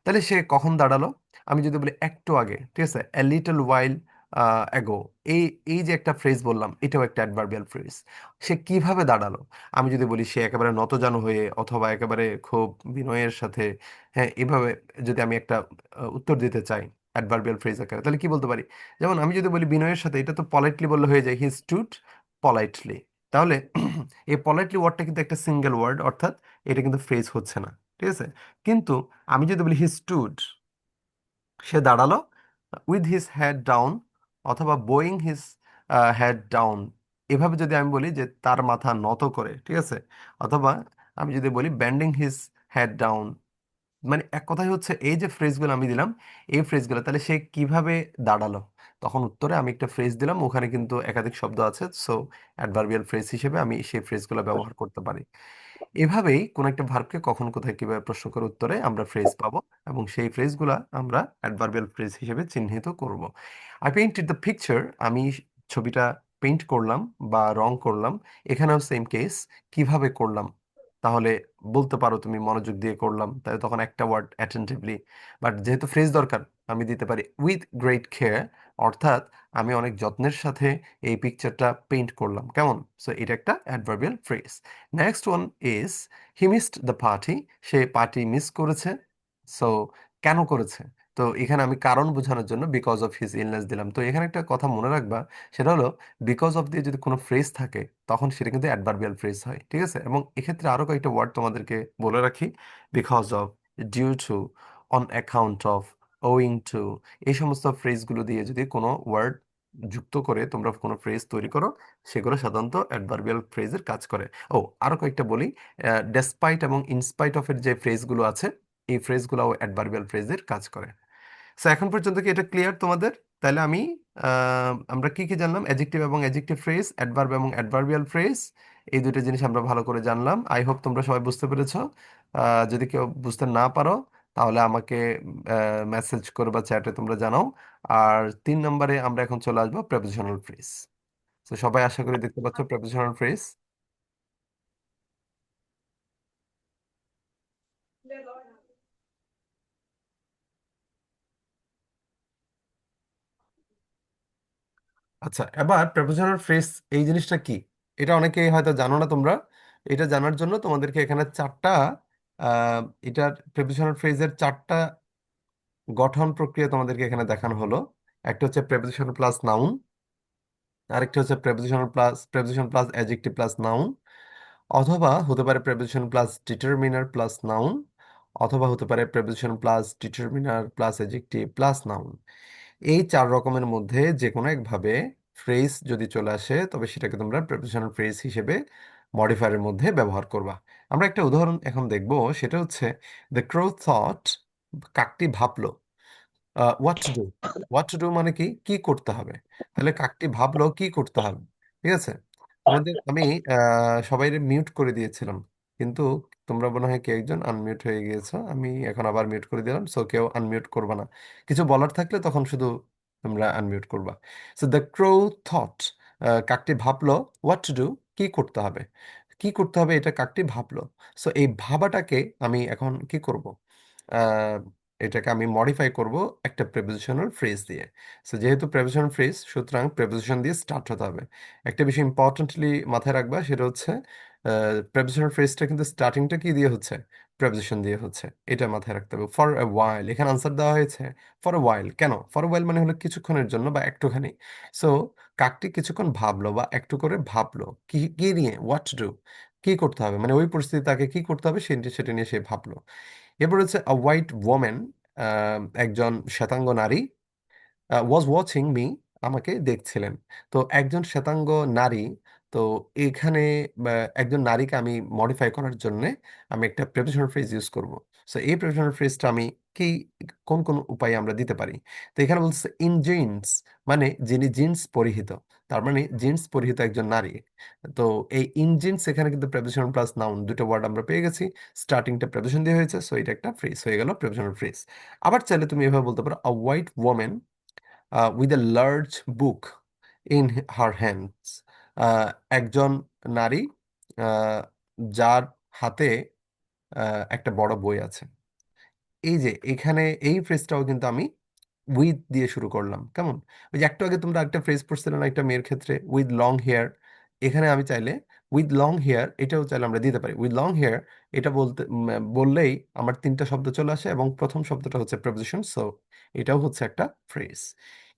তাহলে সে কখন দাঁড়ালো, আমি যদি বলি একটু আগে, ঠিক আছে, এ লিটল ওয়াইল অ্যাগো, এই এই যে একটা ফ্রেজ বললাম, এটাও একটা অ্যাডভার্বিয়াল ফ্রেজ। সে কিভাবে দাঁড়ালো, আমি যদি বলি সে একেবারে নতজানু হয়ে, অথবা একেবারে খুব বিনয়ের সাথে, হ্যাঁ, এভাবে যদি আমি একটা উত্তর দিতে চাই অ্যাডভার্বিয়াল ফ্রেজ আকারে, তাহলে কি বলতে পারি? যেমন আমি যদি বলি বিনয়ের সাথে, এটা তো পলাইটলি বললে হয়ে যায়, হি স্টুড পলাইটলি। তাহলে এই পলাইটলি ওয়ার্ডটা কিন্তু একটা সিঙ্গেল ওয়ার্ড, অর্থাৎ এটা কিন্তু ফ্রেজ হচ্ছে না, ঠিক আছে। কিন্তু আমি যদি বলি হি স্টুড, সে দাঁড়ালো, উইথ হিজ হেড ডাউন, অথবা বোয়িং হিজ হেড ডাউন, এভাবে যদি আমি বলি যে তার মাথা নত করে, ঠিক আছে, অথবা আমি যদি বলি ব্যান্ডিং হিজ হেড ডাউন, মানে এক কথাই হচ্ছে এই যে ফ্রেজগুলো আমি দিলাম, এই ফ্রেজগুলো, তাহলে সে কিভাবে দাঁড়ালো, তখন উত্তরে আমি একটা ফ্রেজ দিলাম, ওখানে কিন্তু একাধিক শব্দ আছে, সো অ্যাডভার্বিয়াল ফ্রেজ হিসেবে আমি সেই ফ্রেজগুলো ব্যবহার করতে পারি। এভাবেই কোন একটা ভার্বকে কখন কোথায় কিভাবে প্রশ্ন করে উত্তরে আমরা ফ্রেজ পাবো, এবং সেই ফ্রেজগুলা আমরা অ্যাডভার্বিয়াল ফ্রেজ হিসেবে চিহ্নিত করব। আই পেইন্টেড দ্য পিকচার, আমি ছবিটা পেইন্ট করলাম বা রং করলাম। এখানেও সেম কেস, কিভাবে করলাম, তাহলে বলতে পারো তুমি মনোযোগ দিয়ে করলাম, তাহলে তখন একটা ওয়ার্ড অ্যাটেন্টিভলি। বাট যেহেতু ফ্রেজ দরকার, আমি দিতে পারি উইথ গ্রেট কেয়ার, অর্থাৎ আমি অনেক যত্নের সাথে এই পিকচারটা পেইন্ট করলাম। কেমন? সো এটা একটা adverbial phrase. Next one is he missed the party, say party miss করেছে। সো কেন করেছে? তো এখানে আমি কারণ বোঝানোর জন্য বিকজ অফ হিজ ইলনেস দিলাম। তো এখানে একটা কথা মনে রাখবা, সেটা হলো বিকজ অফ দিয়ে যদি কোনো ফ্রেজ থাকে, তখন সেটা কিন্তু অ্যাডভার্বিয়াল ফ্রেজ হয়, ঠিক আছে। এবং এক্ষেত্রে আরো কয়েকটা ওয়ার্ড তোমাদেরকে বলে রাখি, because of, due to, on account of, owing to, এই সমস্ত ফ্রেজগুলো দিয়ে যদি কোনো ওয়ার্ড যুক্ত করে তোমরা কোনো ফ্রেজ তৈরি করো, সেগুলো সাধারণত অ্যাডভার্বিয়াল ফ্রেজের কাজ করে। ও, আরো কয়েকটা বলি, ডেসপাইট এবং ইনস্পাইট অফ এর যে ফ্রেজগুলো আছে, এই ফ্রেজগুলোও অ্যাডভার্বিয়াল ফ্রেজের কাজ করে। সো এখন পর্যন্ত কি এটা ক্লিয়ার তোমাদের? তাহলে আমরা কি কি জানলাম? অ্যাডজেক্টিভ এবং অ্যাডজেক্টিভ ফ্রেজ, অ্যাডভার্ব এবং অ্যাডভার্বিয়াল ফ্রেজ, এই দুটো জিনিস আমরা ভালো করে জানলাম। আই হোপ তোমরা সবাই বুঝতে পেরেছো। যদি কেউ বুঝতে না পারো, তাহলে আমাকে মেসেজ করে বা চ্যাটে তোমরা জানাও। আর 3 নম্বরে আমরা এখন চলে আসবো প্রেপোজিশনাল ফ্রেজ। তো সবাই আশা করি দেখতে পাচ্ছ প্রেপোজিশনাল ফ্রেজ। আচ্ছা, এবার প্রেপোজিশনাল ফ্রেজ এই জিনিসটা কি, এটা অনেকেই হয়তো জানো না তোমরা। এটা জানার জন্য তোমাদেরকে এখানে চারটা, আহ এটার প্রেপোজিশনাল ফ্রেজের চারটা গঠন প্রক্রিয়া তোমাদেরকে এখানে দেখানো হলো। একটা হচ্ছে প্রেপোজিশন প্লাস নাউন, আরেকটা হচ্ছে preposition plus adjective plus noun, অথবা হতে পারে preposition plus determiner plus noun, অথবা হতে পারে preposition plus determiner plus adjective plus noun. এই চার রকমের মধ্যে যে কোনো একভাবে ফ্রেজ যদি চলে আসে, তবে সেটাকে তোমরা প্রেপোজিশনাল ফ্রেজ হিসেবে মডিফায়ারের মধ্যে ব্যবহার করবা। আমরা একটা উদাহরণ এখন দেখব, সেটা হচ্ছে দ্য ক্রো থট, কাকটি ভাবলো। What to do, what to do মানে কি, কি করতে হবে। তাহলে কাকটি ভাবলো কি করতে হবে, ঠিক আছে। তোমাদের আমি সবাই মিউট করে দিয়েছিলাম, কিন্তু তোমরা মনে হয় কে একজন আনমিউট হয়ে গিয়েছো, আমি এখন আবার মিউট করে দিলাম, সো কেউ আনমিউট করবা না। কিছু বলার থাকলে তখন শুধু তোমরা আনমিউট করবা। সো দ্য ক্রো থট, কাকটি ভাবলো, হোয়াট টু ডু, কি করতে হবে, কি করতে হবে এটা কাকটি ভাবলো। সো এই ভাবাটাকে আমি এখন কি করব, আহ, এটাকে আমি মডিফাই করব একটা প্রেপোজিশনাল ফ্রেজ দিয়ে। সো যেহেতু প্রেপোজিশনাল ফ্রেজ, সুতরাং প্রেপোজিশন দিয়ে স্টার্ট হতে হবে। একটা বিষয় ইম্পর্টেন্টলি মাথায় রাখবা, সেটা হচ্ছে প্রেপোজিশনাল ফ্রেজটা কিন্তু স্টার্টিংটা কি দিয়ে হচ্ছে, প্রেপোজিশন দিয়ে হচ্ছে। এটা মাথায় রাখতে হবে। ফর এ ওয়াইল, এখানে আনসার দেওয়া হয়েছে ফর এ ওয়াইল। কেন ফর এ ওয়াইল মানে হলো কিছুক্ষণের জন্য বা একটুখানি। সো কাকটি কিছুক্ষণ ভাবলো বা একটু করে ভাবলো, কি কি নিয়ে, হোয়াট টু ডু, কি করতে হবে, মানে ওই পরিস্থিতি তাকে কি করতে হবে সেটা সেটা নিয়ে সে ভাবলো। এরপর হচ্ছে আ হোয়াইট ওমেন, একজন শ্বেতাঙ্গ নারী, ওয়াজ ওয়াচিং মি, আমাকে দেখছিলেন। তো একজন শ্বেতাঙ্গ নারী, তো এখানে একজন নারীকে আমি মডিফাই করার জন্য আমি একটা প্রেপোজিশনাল ফ্রেজ ইউজ করব। সো এই প্রেপোজিশনাল ফ্রেজটা আমি কি, কোন কোন উপায়ে আমরা দিতে পারি। তো এখানে বলছে ইন জিন্স, মানে যিনি জিন্স পরিহিত, তার মানে জিন্স পরিহিত একজন নারী। তো এই ইন জিন্স এখানে কিন্তু প্রেপোজিশন প্লাস নাউন দুটো ওয়ার্ড আমরা পেয়ে গেছি। স্টার্টিংটা প্রেপোজিশন দিয়ে হয়েছে, সো এটা একটা ফ্রেজ হয়ে গেল, প্রেপোজিশনাল ফ্রেজ। আবার চাইলে তুমি এভাবে বলতে পারো, a white woman with a large book in her hands, একজন নারী আহ, যার হাতে একটা বড় বই আছে। এই যে এখানে এই ফ্রেজটাও কিন্তু আমি উইথ দিয়ে শুরু করলাম, কেমন? ওই যে একটু আগে তোমরা একটা ফ্রেজ পড়ছিলে না একটা মেয়ের ক্ষেত্রে, উইথ লং হেয়ার, এখানে আমি চাইলে উইথ লং হেয়ার এটাও চাইলে আমরা দিতে পারি। উইথ লং হেয়ার এটা বলতে বললেই আমার তিনটা শব্দ চলে আসে এবং প্রথম শব্দটা হচ্ছে প্রেপোজিশন, সো এটাও হচ্ছে একটা ফ্রেজ।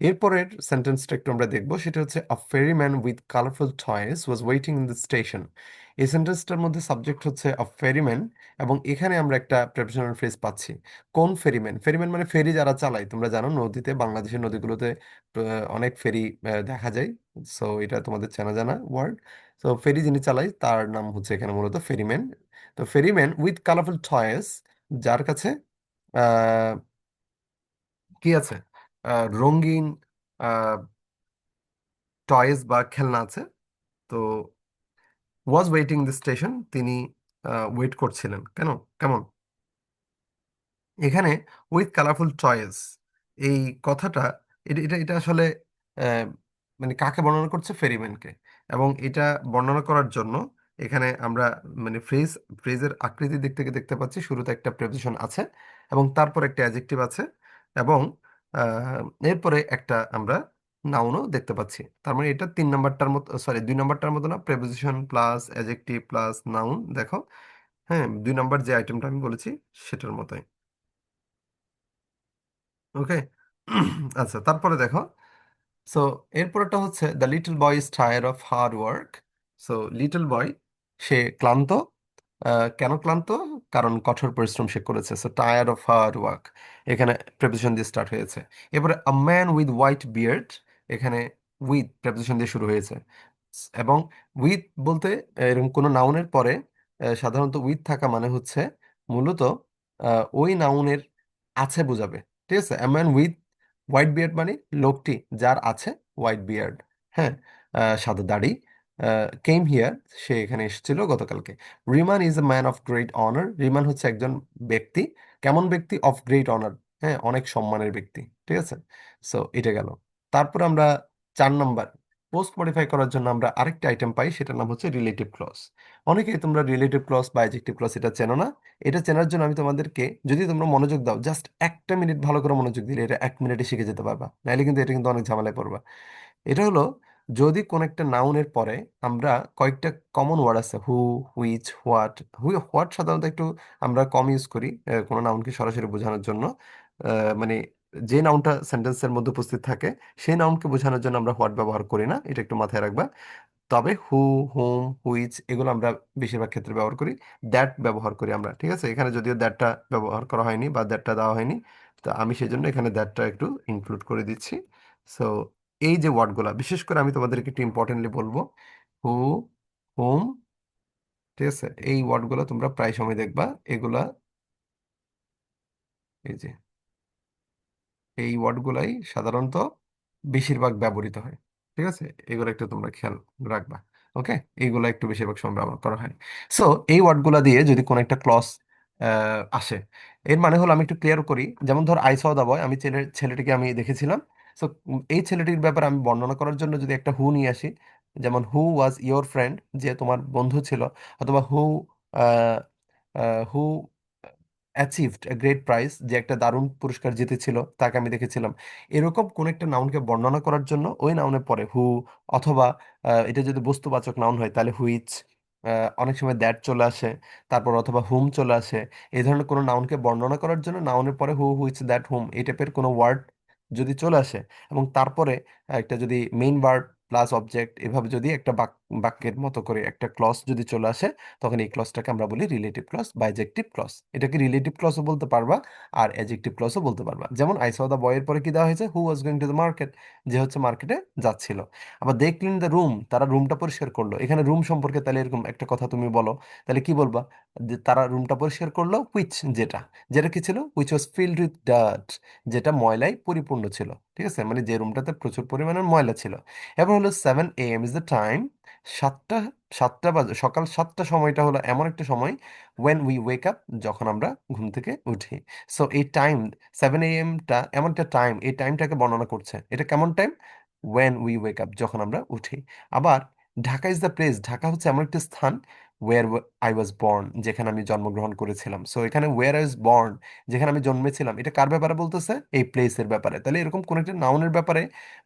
এরপরের সেন্টেন্সটা একটু আমরা দেখবো, সেটা হচ্ছে a ferryman with colourful toys was waiting in the station. এই সেন্টেন্সটার মধ্যে সাবজেক্ট হচ্ছে আ ফেরিম্যান, এবং এখানে আমরা একটা প্রেপোজিশনাল ফ্রেজ পাচ্ছি। কোন ফেরিম্যান? ফেরিম্যান মানে ফেরি যারা চালায়, তোমরা জানো নদীতে, বাংলাদেশের নদীগুলোতে অনেক ফেরি দেখা যায়। সো এটা তোমাদের চেনা জানা ওয়ার্ড। তো ফেরি যিনি চালায় তার নাম হচ্ছে এখানে মূলত ফেরিম্যান। তো ফেরিম্যান উইথ কালারফুল টয়েস, যার কাছে আহ, কি আছে, রঙিন টয়েস বা খেলনা আছে। তো ওয়াজ ওয়েটিং দ্য স্টেশন, তিনি ওয়েট করছিলেন, কেন, কেমন? এখানে উইথ কালারফুল চয়েস, এই কথাটা, এটা এটা এটা আসলে আহ, মানে কাকে বর্ণনা করছে, ফেরিম্যানকে। এবং এটা বর্ণনা করার জন্য এখানে আমরা মানে ফ্রেজের আকৃতি দিক থেকে দেখতে পাচ্ছি, শুরুতে একটা প্রেপোজিশন আছে এবং তারপর একটা অ্যাডজেক্টিভ আছে, এবং এরপরে একটা আমরা নাউনও দেখতে পাচ্ছি। তার মানে এটা 3 নম্বরটার মতো, সরি 2 নম্বরটার মতো না, preposition plus adjective plus noun, দেখো। হ্যাঁ, 2 নম্বর যে আইটেমটা আমি বলেছি সেটার মতোই। ওকে। আচ্ছা, তারপরে দেখো, সো এরপরটা হচ্ছে the little boy is tired of hard work. So little boy, সে ক্লান্ত। কেন ক্লান্ত? কারণ কঠোর পরিশ্রম সে করেছে। So tired of hard work এখানে প্রেপোজিশন দিয়ে স্টার্ট হয়েছে। এরপরে a man with white beard, এখানে উইথ প্রেপোজিশন দিয়ে শুরু হয়েছে। এবং উইথ বলতে এরকম কোনো নাউনের পরে সাধারণত উইথ থাকা মানে হচ্ছে মূলত ওই নাউনের আছে বোঝাবে। ঠিক আছে, আ ম্যান উইথ হোয়াইট বিয়ার্ড মানে লোকটি যার আছে হোয়াইট বিয়ার্ড, হ্যাঁ, সাদা দাড়ি, কেম হিয়ার, সে এখানে এসেছিল গতকালকে। Riman is a man of great honour, Riman হচ্ছে একজন ব্যক্তি, কেমন ব্যক্তি, অফ গ্রেট অনার, হ্যাঁ, অনেক সম্মানের ব্যক্তি। ঠিক আছে, সো এটা গেল। তারপর আমরা 4 নম্বর, পোস্ট মডিফাই করার জন্য আমরা আরেকটা আইটেম পাই, সেটার নাম হচ্ছে রিলেটিভ ক্লজ। অনেকেই তোমরা রিলেটিভ ক্লজ বা অ্যাডজেক্টিভ ক্লজ এটা চেনো না। এটা চেনার জন্য আমি তোমাদেরকে, যদি তোমরা মনোযোগ দাও, জাস্ট একটা মিনিট ভালো করে মনোযোগ দিলে এটা 1 মিনিটে শিখে যেতে পারবা, নাইলে কিন্তু এটা কিন্তু অনেক ঝামেলায় পড়বা। এটা হলো, যদি কোন একটা নাউনের পরে আমরা কয়েকটা কমন ওয়ার্ড আছে, হু, হুইচ, হোয়াট। হোয়াট সাধারণত একটু আমরা কম ইউজ করি কোনো নাউনকে সরাসরি বোঝানোর জন্য। মানে যে নাউনটা সেন্টেন্সের মধ্যে উপস্থিত থাকে সেই নাউনকে বোঝানোর জন্য আমরা হোয়াট ব্যবহার করি না, এটা একটু মাথায় রাখবা। তবে হু, হুম, হুইচ এগুলো আমরা বেশিরভাগ ক্ষেত্রে ব্যবহার করি। দ্যাট ব্যবহার করি আমরা, ঠিক আছে। এখানে যদিও দ্যাটটা ব্যবহার করা হয়নি বা দ্যাটটা দেওয়া হয়নি, তো আমি সেই জন্য এখানে দ্যাটটা একটু ইনক্লুড করে দিচ্ছি। সো এই যে ওয়ার্ডগুলা, বিশেষ করে আমি তোমাদেরকে একটু ইম্পর্টেন্টলি বলবো, হু, হুম, ঠিক আছে, এই ওয়ার্ডগুলো তোমরা প্রায় সময় দেখবা। এগুলা, এই যে এই ওয়ার্ডগুলাই সাধারণত বেশিরভাগ ব্যবহৃত হয়। ঠিক আছে, এগুলো একটু তোমরা খেয়াল রাখবা। ওকে, এইগুলো একটু বেশিরভাগ সময় ব্যবহার করা হয়। সো এই ওয়ার্ডগুলো দিয়ে যদি কোনো একটা ক্লজ আসে, এর মানে হলো, আমি একটু ক্লিয়ার করি। যেমন ধর, আই স দা বয়, আমি ছেলেটিকে আমি দেখেছিলাম। সো এই ছেলেটির ব্যাপারে আমি বর্ণনা করার জন্য যদি একটা হু নিয়ে আসি, যেমন হু ওয়াজ ইয়োর ফ্রেন্ড, যে তোমার বন্ধু ছিল, অথবা হু অ্যাচিভড এ গ্রেট প্রাইজ, যে একটা দারুণ পুরস্কার জিতেছিল, তাকে আমি দেখেছিলাম। এরকম কোন একটা নাউনকে বর্ণনা করার জন্য ওই নাউনের পরে হু, অথবা এটা যদি বস্তুবাচক নাউন হয় তাহলে হুইচ, অনেক সময় দ্যাট চলে আসে, তারপর অথবা হুম চলে আসে। এই ধরনের কোনো নাউনকে বর্ণনা করার জন্য নাউনের পরে হু, হুইচ, দ্যাট, হুম এই টাইপের কোনো ওয়ার্ড যদি চলে আসে, এবং তারপরে একটা যদি মেইন ভার্ব প্লাস অবজেক্ট, এভাবে যদি একটা বাক্যের মতো করে একটা ক্লজ যদি চলে আসে, তখন এই ক্লজটাকে আমরা বলি রিলেটিভ ক্লজ বা অ্যাডজেক্টিভ ক্লজ। এটাকে রিলেটিভ ক্লজও বলতে পারবা, আর অ্যাডজেক্টিভ ক্লজও বলতে পারবা। যেমন আই স দ্য বয়ের পরে কি দেওয়া হয়েছে, who was going to the market, যে হচ্ছে মার্কেটে যাচ্ছিল। আবার দে ক্লিন দ্য রুম, তারা রুমটা পরিষ্কার করলো। এখানে রুম সম্পর্কে তাহলে এরকম একটা কথা তুমি বলো, তাহলে কি বলবা? যে তারা রুমটা পরিষ্কার করলো, হুইচ, যেটা, যেটা কি ছিল, which was filled with dirt, যেটা ময়লায় পরিপূর্ণ ছিল। ঠিক আছে, মানে যে রুমটাতে প্রচুর পরিমাণের ময়লা ছিল। এবার হলো 7 AM ইজ দ্য টাইম, সাতটা, 7টা বাজে, সকাল 7টা সময়টা হলো এমন একটা সময়, ওয়েন উই ওয়েক আপ, যখন আমরা ঘুম থেকে উঠি। সো এই টাইম 7 AM এমন একটা টাইম, এই টাইমটাকে বর্ণনা করছে। এটা কেমন time? When we wake up, যখন আমরা উঠি। আবার Dhaka is the place, Dhaka হচ্ছে এমন একটা স্থান, ওয়ের আই ওয়াজ বর্ন, যেখানে আমি জন্মগ্রহণ করেছিলাম। সো এখানে ওয়ের আই ওয়াজ বর্ন, যেখানে আমি জন্মেছিলাম, এটা কার ব্যাপারে বলতেছে? এই প্লেসের ব্যাপারে। তাহলে এরকম কোন একটা নাউনের ব্যাপারে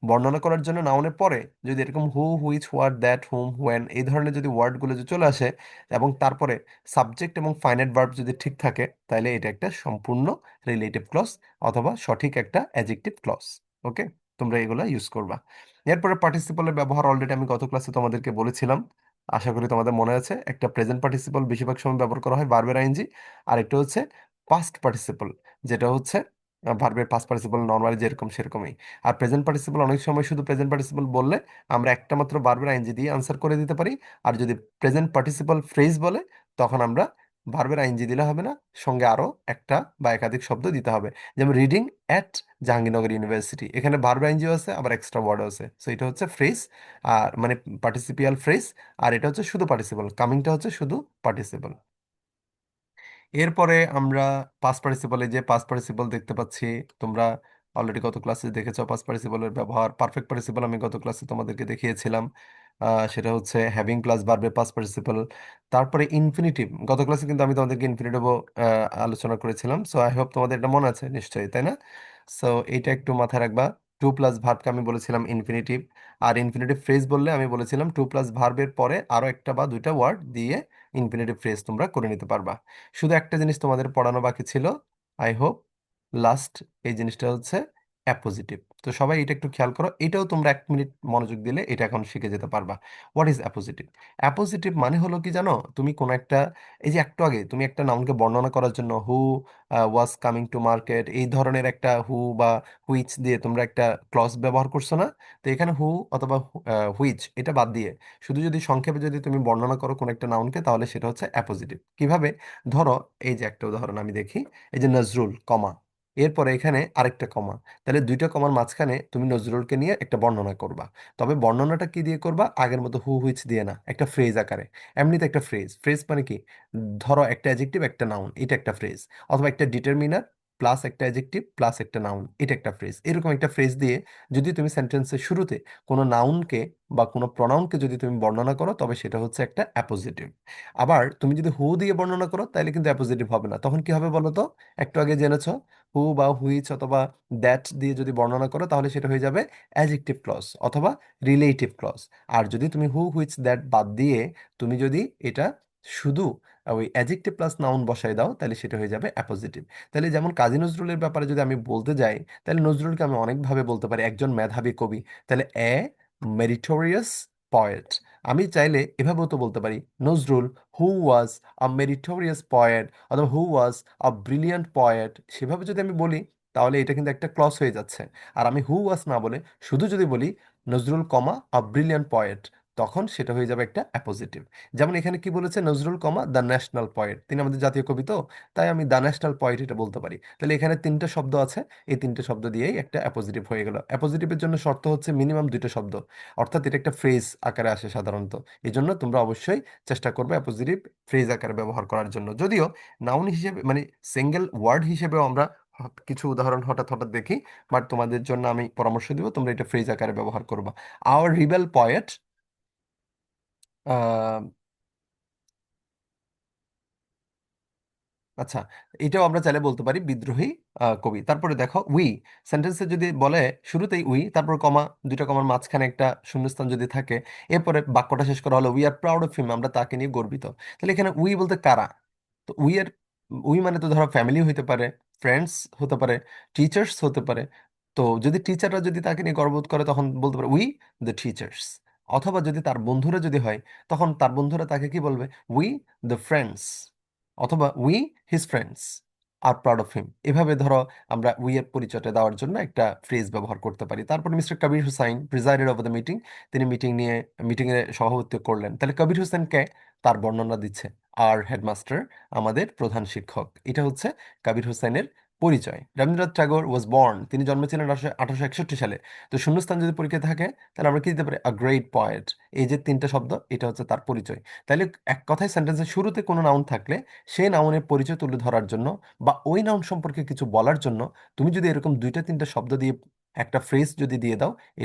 বর্ণনা করার জন্য নাউনের পরে যদি এরকম who, which, what, that, whom, when এই ধরনের যদি ওয়ার্ডগুলো যদি চলে আসে, এবং তারপরে সাবজেক্ট এবং ফাইনাইট ভার্ব যদি ঠিক থাকে, তাহলে এটা একটা সম্পূর্ণ রিলেটিভ ক্লজ, অথবা সঠিক একটা অ্যাডজেক্টিভ ক্লজ। ওকে, তোমরা এগুলো ইউজ করবা। এরপরে পার্টিসিপলের ব্যবহার অলরেডি আমি গত ক্লাসে তোমাদেরকে বলেছিলাম, আশা করি তোমাদের মনে আছে। একটা প্রেজেন্ট পার্টিসিপল বেশিরভাগ সময় ব্যবহার করা হয় ভার্বের আইএনজি, আর একটা হচ্ছে পাস্ট পার্টিসিপল, যেটা হচ্ছে ভার্বের পাস্ট পার্টিসিপল নর্মালি যেরকম সেরকমই। আর প্রেজেন্ট পার্টিসিপল অনেক সময় শুধু প্রেজেন্ট পার্টিসিপল বললে আমরা একটা মাত্র ভার্বের আইএনজি দিয়ে আনসার করে দিতে পারি। আর যদি প্রেজেন্ট পার্টিসিপল ফ্রেজ বলে, তখন আমরা ভার্বের আইএনজি দিলে হবে না, সঙ্গে আরো একটা বা একাধিক শব্দ দিতে হবে। যেমন রিডিং অ্যাট জাহাঙ্গীরনগর ইউনিভার্সিটি, এখানে ভার্বের আইএনজিও আছে, আবার এক্সট্রা ওয়ার্ডও আছে। সো এটা হচ্ছে ফ্রেজ, আর মানে পার্টিসিপিয়াল ফ্রেজ। আর এটা হচ্ছে শুধু পার্টিসিপল, কামিংটা হচ্ছে শুধু পার্টিসিপল। এরপরে আমরা পাস্ট পার্টিসিপলে যে পাস্ট পার্টিসিপল দেখতে পাচ্ছি, তোমরা অলরেডি গত ক্লাসে দেখেছো পাস্ট পার্টিসিপলের ব্যবহার। পারফেক্ট পার্টিসিপল আমি গত ক্লাসে তোমাদেরকে দেখিয়েছিলাম, সেটা হচ্ছে হ্যাভিং প্লাস ভার্বের পাস্ট পার্টিসিপল। তারপরে ইনফিনিটিভ, গত ক্লাসে কিন্তু আমি তোমাদেরকে ইনফিনিটিভও আলোচনা করেছিলাম। সো আই হোপ তোমাদের এটা মনে আছে নিশ্চয়ই, তাই না? সো এইটা একটু মাথায় রাখবা। টু প্লাস ভার্বকে আমি বলেছিলাম ইনফিনিটিভ, আর ইনফিনিটিভ ফ্রেজ বললে আমি বলেছিলাম টু প্লাস ভার্বের পরে আরো একটা বা দুইটা ওয়ার্ড দিয়ে ইনফিনিটিভ ফ্রেজ তোমরা করে নিতে পারবা। শুধু একটা জিনিস তোমাদের পড়ানো বাকি ছিল, আই হোপ, লাস্ট, এই জিনিসটা হচ্ছে অ্যাপোজিটিভ। তো সবাই এটা একটু খেয়াল করো, এটাও তোমরা 1 মিনিট মনোযোগ দিলে এটা এখন শিখে যেতে পারবা। What is appositive? অ্যাপোজিটিভ মানে হলো কি জানো, তুমি কোন একটা, এই যে একটু আগে তুমি একটা নাউনকে বর্ণনা করার জন্য হু ওয়াজ কামিং টু মার্কেট, এই ধরনের একটা হু বা হুইচ দিয়ে তোমরা একটা ক্লজ ব্যবহার করছো না? তো এখানে হু অথবা হুইচ এটা বাদ দিয়ে শুধু যদি সংক্ষেপে যদি তুমি বর্ণনা করো কোন একটা নাউনকে, তাহলে সেটা হচ্ছে অ্যাপোজিটিভ। কিভাবে? ধরো, এই যে একটা উদাহরণ আমি দেখি, এই যে নজরুল, কমা, এরপরে এখানে আরেকটা কমা, তাহলে দুইটা কমার মাঝখানে তুমি নজরুলকে নিয়ে একটা বর্ণনা করবা। তবে বর্ণনাটা কি দিয়ে করবা? আগের মতো হু হুইচ দিয়ে না, একটা ফ্রেজ আকারে। এমনিতে একটা ফ্রেজ, ফ্রেজ মানে কি? ধরো একটা অ্যাডজেক্টিভ একটা নাউন, এটা একটা ফ্রেজ, অথবা একটা ডিটারমিনার প্লাস একটা অ্যাডজেক্টিভ প্লাস একটা নাউন, এটা একটা ফ্রেজ। এরকম একটা ফ্রেজ দিয়ে যদি তুমি সেন্টেন্সের শুরুতে কোনো নাউনকে বা কোনো প্রনাউনকে যদি তুমি বর্ণনা করো, তবে সেটা হচ্ছে একটা অ্যাপোজিটিভ। আবার তুমি যদি হু দিয়ে বর্ণনা করো, তাহলে কিন্তু অ্যাপোজিটিভ হবে না। তখন কি হবে বলো তো? একটু আগে জেনেছো, হু বা হুইচ অথবা দ্যাট দিয়ে যদি বর্ণনা করো, তাহলে সেটা হয়ে যাবে অ্যাডজেক্টিভ ক্লজ অথবা রিলেটিভ ক্লজ। আর যদি তুমি হু হুইচ দ্যাট বাদ দিয়ে তুমি যদি এটা শুধু ওই অ্যাডজেক্টিভ প্লাস নাউন বসায় দাও, তাহলে সেটা হয়ে যাবে অ্যাপোজিটিভ। তাহলে যেমন কাজী নজরুলের ব্যাপারে যদি আমি বলতে যাই, তাহলে নজরুলকে আমি অনেকভাবে বলতে পারি একজন মেধাবী কবি। তাহলে এ মেরিটোরিয়াস পয়েট। আমি চাইলে এভাবেও তো বলতে পারি নজরুল হু ওয়াজ আ মেরিটোরিয়াস পয়েট, অথবা হু ওয়াজ আ ব্রিলিয়ান্ট পয়েট। সেভাবে যদি আমি বলি, তাহলে এটা কিন্তু একটা ক্লজ হয়ে যাচ্ছে। আর আমি হু ওয়াজ না বলে শুধু যদি বলি নজরুল কমা আ ব্রিলিয়ান্ট পয়েট, তখন সেটা হয়ে যাবে একটা অ্যাপোজিটিভ। যেমন এখানে কি বলেছে, Nazrul comma the national poet, তিনি আমাদের জাতীয় কবি তো, তাই আমি দ্য ন্যাশনাল পয়েট এটা বলতে পারি। তাহলে এখানে তিনটা শব্দ আছে, এই তিনটে শব্দ দিয়েই একটা অ্যাপোজিটিভ হয়ে গেল। অ্যাপোজিটিভের জন্য শর্ত হচ্ছে মিনিমাম দুইটা শব্দ, অর্থাৎ এটা একটা ফ্রেজ আকারে আসে সাধারণত। এই জন্য তোমরা অবশ্যই চেষ্টা করবে অ্যাপোজিটিভ ফ্রেজ আকারে ব্যবহার করার জন্য। যদিও নাউন হিসেবে মানে সিঙ্গেল ওয়ার্ড হিসেবেও আমরা কিছু উদাহরণ হঠাৎ হঠাৎ দেখি, বাট তোমাদের জন্য আমি পরামর্শ দিব তোমরা এটা ফ্রেজ আকারে ব্যবহার করবা। আওয়ার রিবেল পয়েট, আচ্ছা, এটাও আমরা চাইলে বলতে পারি বিদ্রোহী কবি। তারপরে দেখো উই সেন্টেন্সে যদি বলে শুরুতেই উই, তারপর কমা, দুইটা কমার মাঝখানে একটা শূন্যস্থান যদি থাকে, এরপরে বাক্যটা শেষ করা হলো we are proud of him, আমরা তাকে নিয়ে গর্বিত। তাহলে এখানে উই বলতে কারা? তো উই এর উই মানে তো ধরো ফ্যামিলি হতে পারে, ফ্রেন্ডস হতে পারে, টিচার্স হতে পারে। তো যদি টিচাররা যদি তাকে নিয়ে গর্ববোধ করে তখন বলতে পারে উই দ্য টিচার্স। অথবা যদি তার বন্ধুরা যদি হয়, তখন তার বন্ধুরা তাকে কি বলবে, উই দ্য ফ্রেন্ডস, অথবা we his friends are proud of him. এভাবে ধরো আমরা উই এর পরিচয়টা দেওয়ার জন্য একটা ফ্রেজ ব্যবহার করতে পারি। তারপর mister Kabir Hussain presided over the meeting, তিনি মিটিং এ সভাপতিত্ব করলেন। তাহলে কবির হোসেন কে? তার বর্ণনা দিচ্ছে আর হেডমাস্টার, আমাদের প্রধান শিক্ষক। এটা হচ্ছে কবির হোসেনের পরিচয়। রবীন্দ্রনাথ ঠাকুর ওয়াজ বর্ন, তিনি জন্মেছিলেন 1861 সালে। তো শূন্যস্থান যদি পরীক্ষা থাকে, তাহলে আমরা কি দিতে পারি, আ গ্রেট পয়েট। এই যে তিনটা শব্দ, এটা হচ্ছে তার পরিচয়। তাহলে এক কথায় সেন্টেন্সের শুরুতে কোনো নাউন থাকলে সেই নাউনের পরিচয় তুলে ধরার জন্য বা ওই নাউন সম্পর্কে কিছু বলার জন্য তুমি যদি এরকম দুইটা তিনটা শব্দ দিয়ে একটা ফ্রেজ যদি দিয়ে দাও, এটা